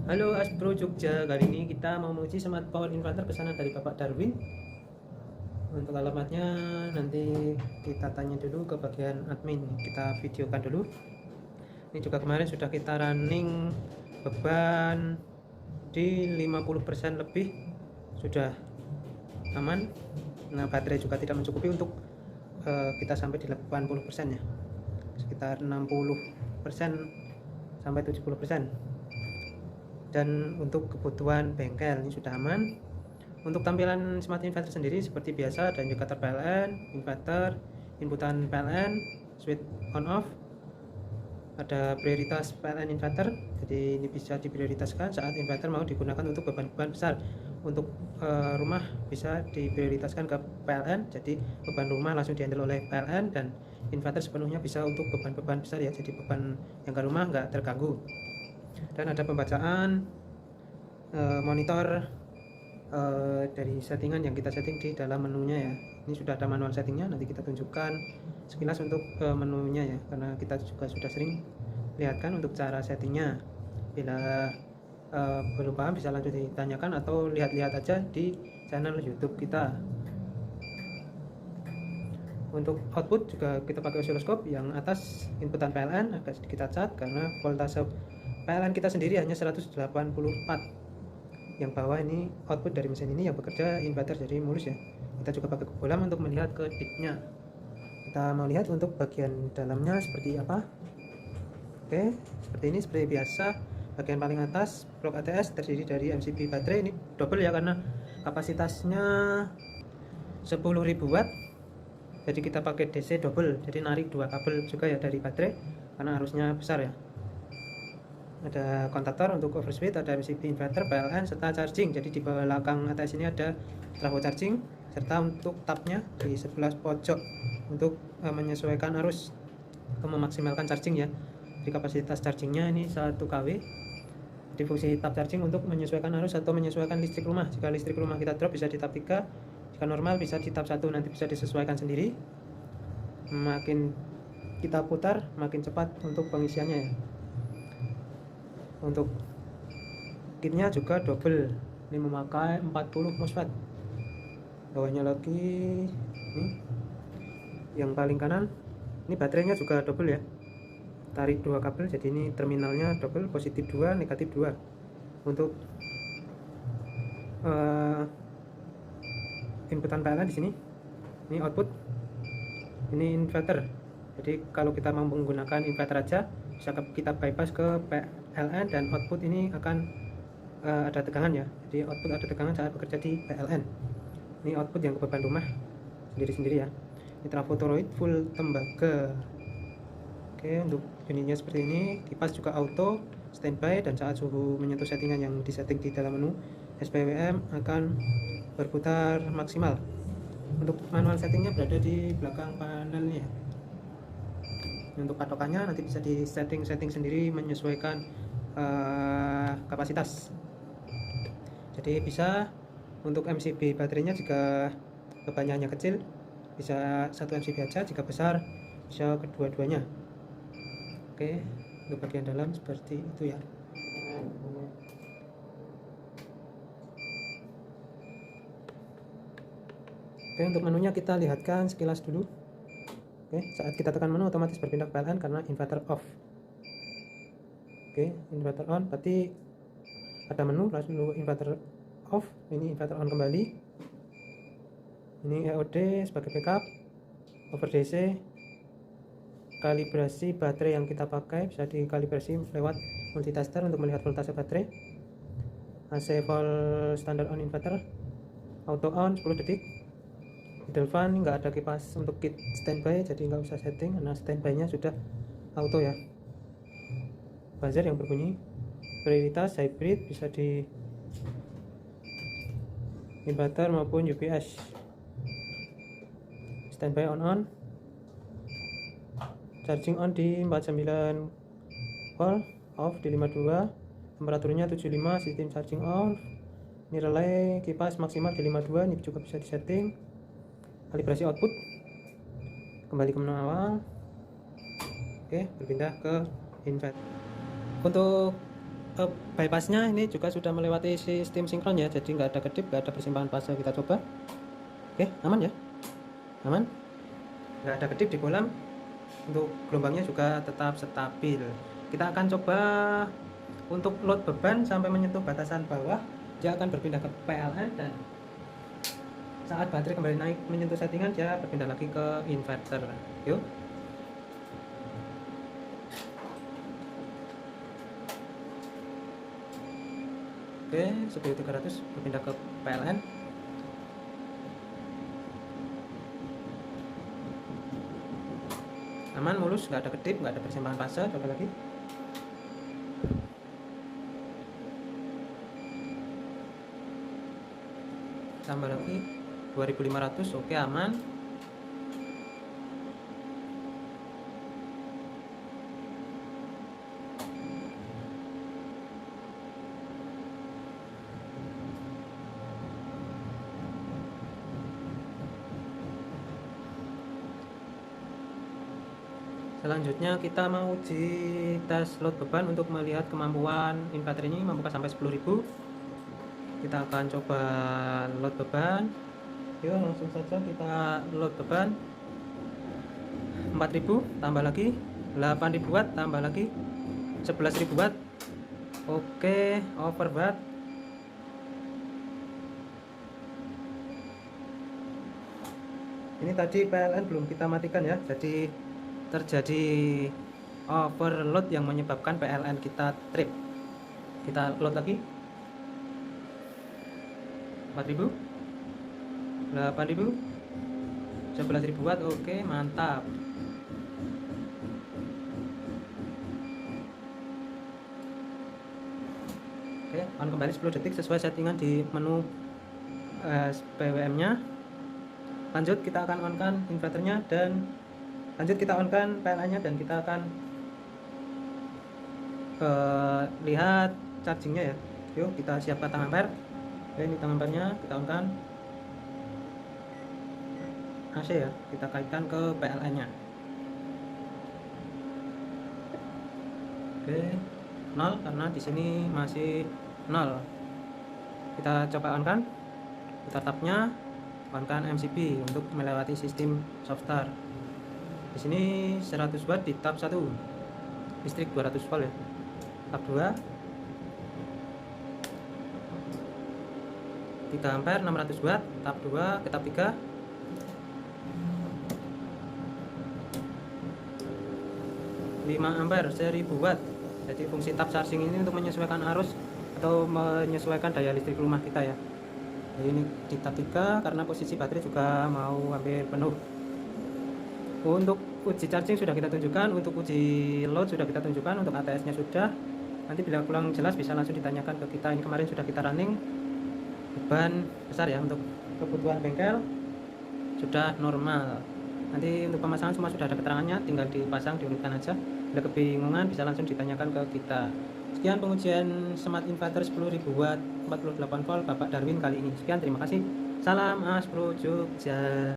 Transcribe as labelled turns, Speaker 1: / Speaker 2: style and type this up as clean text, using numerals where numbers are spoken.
Speaker 1: Halo Aspro Jogja, kali ini kita mau menguji smart power inverter pesanan dari Bapak Darwin. Untuk alamatnya nanti kita tanya dulu ke bagian admin, kita videokan dulu. Ini juga kemarin sudah kita running beban di 50% lebih, sudah aman. Nah, baterai juga tidak mencukupi untuk kita sampai di 80% ya, sekitar 60% sampai 70%. Dan untuk kebutuhan bengkel ini sudah aman. Untuk tampilan smart inverter sendiri seperti biasa, ada indikator PLN, inverter, inputan PLN, switch on off, ada prioritas PLN inverter, jadi ini bisa diprioritaskan saat inverter mau digunakan untuk beban-beban besar. Untuk rumah bisa diprioritaskan ke PLN, jadi beban rumah langsung dihandle oleh PLN, dan inverter sepenuhnya bisa untuk beban-beban besar ya, jadi beban yang ke rumah nggak terganggu. Dan ada pembacaan monitor dari settingan yang kita setting di dalam menunya ya. Ini sudah ada manual settingnya, nanti kita tunjukkan sekilas untuk menunya ya, karena kita juga sudah sering lihatkan untuk cara settingnya. Bila belum paham bisa lanjut ditanyakan atau lihat-lihat aja di channel YouTube kita. Untuk output juga kita pakai osiloskop, yang atas inputan PLN agak sedikit acak karena voltase PLN kita sendiri hanya 184, yang bawah ini output dari mesin ini yang bekerja inverter, jadi mulus ya. Kita juga pakai bolam untuk melihat ke ditnya. Kita mau lihat untuk bagian dalamnya seperti apa. Oke, seperti ini, seperti biasa. Bagian paling atas blok ATS terdiri dari MCB baterai, ini double ya karena kapasitasnya 10.000 watt, jadi kita pakai DC double, jadi narik dua kabel juga ya dari baterai karena arusnya besar ya. Ada kontaktor untuk overswitch, ada MCB inverter, PLN, serta charging. Jadi di belakang ATS ini ada trafo charging, serta untuk tabnya di sebelah pojok untuk menyesuaikan arus atau memaksimalkan charging ya. Di kapasitas chargingnya ini 1 kW. Di fungsi tab charging untuk menyesuaikan arus atau menyesuaikan listrik rumah. Jika listrik rumah kita drop bisa di tab 3, jika normal bisa di tab 1, nanti bisa disesuaikan sendiri. Makin kita putar makin cepat untuk pengisiannya ya. Untuk kitnya juga double, ini memakai 40 MOSFET. Bawahnya lagi ini yang paling kanan, ini baterainya juga double ya, tarik dua kabel, jadi ini terminalnya double, positif 2 negatif 2. Untuk inputan PLN di sini, ini output, ini inverter. Jadi kalau kita mau menggunakan inverter aja bisa kita bypass ke PLN, dan output ini akan ada tegangan ya, jadi output ada tegangan saat bekerja di PLN. Ini output yang ke beban rumah sendiri-sendiri ya. Ini trafo toroid full tembaga. Oke, untuk bunyinya seperti ini. Kipas juga auto standby, dan saat suhu menyentuh settingan yang disetting di dalam menu SPWM akan berputar maksimal. Untuk manual settingnya berada di belakang panelnya. Untuk patokannya nanti bisa di setting sendiri menyesuaikan kapasitas. Jadi bisa untuk MCB baterainya, jika bebannya hanya kecil bisa 1 MCB aja, jika besar bisa kedua-duanya. Oke, untuk bagian dalam seperti itu ya. Oke, untuk menunya kita lihatkan sekilas dulu. Oke, saat kita tekan menu otomatis berpindah ke PLN karena inverter off. Oke, inverter on berarti ada menu, lalu inverter off, ini inverter on kembali. Ini EOD sebagai backup, over DC, kalibrasi baterai yang kita pakai bisa dikalibrasi lewat multitester untuk melihat voltase baterai. AC volt standar on inverter, auto on 10 detik. Idle fan, nggak ada kipas untuk kit standby, jadi nggak usah setting karena standby nya sudah auto ya. Buzzer yang berbunyi, prioritas hybrid, bisa di inverter maupun UPS. Standby on, charging on di 49 volt, off di 52, temperaturnya 75, sistem charging on. Ini relay kipas maksimal di 52, ini juga bisa disetting. Kalibrasi output, kembali ke menu awal. Oke, berpindah ke inverter. Untuk bypassnya ini juga sudah melewati sistem sinkron ya, jadi nggak ada kedip, nggak ada persimpangan fase. Kita coba. Oke, aman ya, aman, nggak ada kedip di bolam. Untuk gelombangnya juga tetap stabil. Kita akan coba untuk load beban sampai menyentuh batasan bawah, dia akan berpindah ke PLN, dan saat baterai kembali naik menyentuh settingan, dia berpindah lagi ke inverter. Yuk. Oke, 1300 berpindah ke PLN. Aman, mulus, nggak ada kedip, nggak ada persimpangan fase. Coba lagi. Tambah lagi 2500. Oke, aman. Selanjutnya kita mau uji tes load beban untuk melihat kemampuan inverter ini membuka sampai 10.000. Kita akan coba load beban. Yuk, langsung saja kita load beban. 4.000 tambah lagi 8.000 watt, tambah lagi 11.000 watt. Oke, over watt. Ini tadi PLN belum kita matikan ya, jadi terjadi overload yang menyebabkan PLN kita trip. Kita load lagi 4.000, 8.000, 11.000 watt. Oke, mantap. Oke, on kembali 10 detik sesuai settingan di menu PWM nya. Lanjut, kita akan on kan inverternya, dan lanjut kita on kan PLN nya, dan kita akan lihat chargingnya ya. Yuk, kita siapkan tang ampere. Oke, ini tang ampernya kita on kan. AC ya, kita kaitkan ke PLN nya. Oke, 0 karena di sini masih 0. Kita coba on kan. Kita tabnya on kan MCB untuk melewati sistem soft start. Di sini 100 watt di tab 1, listrik 200 volt ya. Tab 2 3 ampere 600 watt. Tab 2 ke tab 3 5 ampere 1000 watt. Jadi fungsi tab charging ini untuk menyesuaikan arus atau menyesuaikan daya listrik rumah kita ya. Jadi ini di tab 3 karena posisi baterai juga mau hampir penuh. Untuk uji charging sudah kita tunjukkan, untuk uji load sudah kita tunjukkan, untuk ATS nya sudah. Nanti bila kurang jelas bisa langsung ditanyakan ke kita. Ini kemarin sudah kita running, beban besar ya, untuk kebutuhan bengkel sudah normal. Nanti untuk pemasangan semua sudah ada keterangannya, tinggal dipasang, diunitkan aja. Bila kebingungan bisa langsung ditanyakan ke kita. Sekian pengujian smart inverter 10.000 watt 48 volt Bapak Darwin kali ini. Sekian, terima kasih. Salam Aspro Jogja.